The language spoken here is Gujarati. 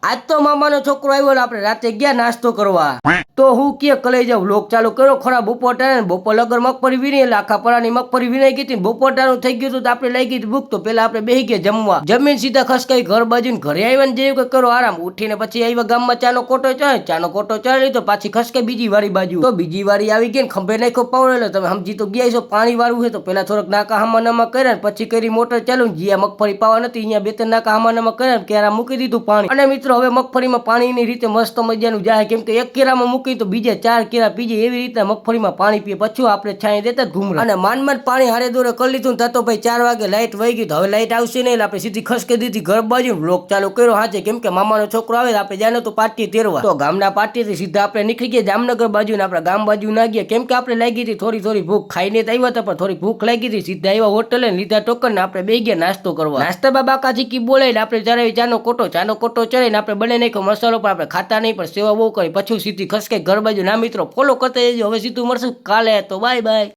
આજ તો મામાનો છોકરો આવ્યો આપણે રાતે ગયા નાસ્તો કરવા તો હું કે કલાઈ જાવ લોક ચાલુ કર્યો ખરા બપોર ટાણે બપોર લગર મગફળી વીણી એટલે આખા પરાની મગફળી વીણાઈ ગઈ હતી બપોર ટાણું થઈ ગયું તો આપણે લઈ ગઈ ભૂખ તો પેલા આપણે બેસી ગયા જમવા જમીન સીધા ખસકાઈ ઘર બાજુ ઘરે આવ્યા ને જેવું કે કરો આરામ ઉઠીને પછી આવ્યા ગામમાં ચાનો કોટો ચડાવી લીધો પાછી ખસકાઈ બીજી વારી બાજુ તો બીજી વારી આવી ગઈ ને ખંભે નાખ્યો પાવડેલો તમે સમજી તો ગયા છો પાણી વાળું છે તો પેલા થોડોક નાકા હામાનામાં કર્યા પછી કરી મોટર ચાલુ જ્યાં મગફળી પાવા નથી અહીંયા બે ત્રણ નાકા હામાનામાં કર્યા કેરા મૂકી દીધું પાણી અને મિત્રો હવે મગફળીમાં પાણીની રીતે મસ્ત મજાનું જાય કેમ કે એક કેરામાં મૂકી તો બીજે 4 કેરા પીજે એવી રીતે મગફળીમાં પાણી પીએ પછી આપણે છાંય દેતા ઘૂમરા અને માંડ પાણી હારે દોરે કરી લીધું તો ભાઈ 4 વાગે લાઈટ વહી ગઈ તો હવે લાઈટ આવશે નહીં એટલે આપણે સીધી ખસકી દીધી ઘર બાજુ વ્લોગ ચાલુ કર્યો હાજે કેમ કે મામાનો છોકરો આવે આપણે જાણે તો પાર્ટી તેરવા તો ગામના પાર્ટીથી સીધા આપણે નીકળી ગયા જામનગર બાજુ ને આપણા ગામ બાજુ ના ગયા કેમ કે આપણે લાગી હતી થોડી ભૂખ ખાઈને તો આવ્યા હતા પણ થોડી ભૂખ લાગી હતી સીધા આવ્યા હોટલે લીધા ટોકન ને આપણે બે ગયા નાસ્તો કરવા નાસ્તામાં બાકાજી કી બોલાવીને આપણે ચડાવી ચાનો કોટો ચડાવીને આપણે બને નાખ્યો મસાલો પણ આપણે ખાતા નહીં પણ સેવા બહુ કરી પછી સીધી ખસકાઈ ઘર બાજુ ના મિત્રો ફોલો કરતા જજો હવે સીધું મળશું કાલે તો બાય બાય.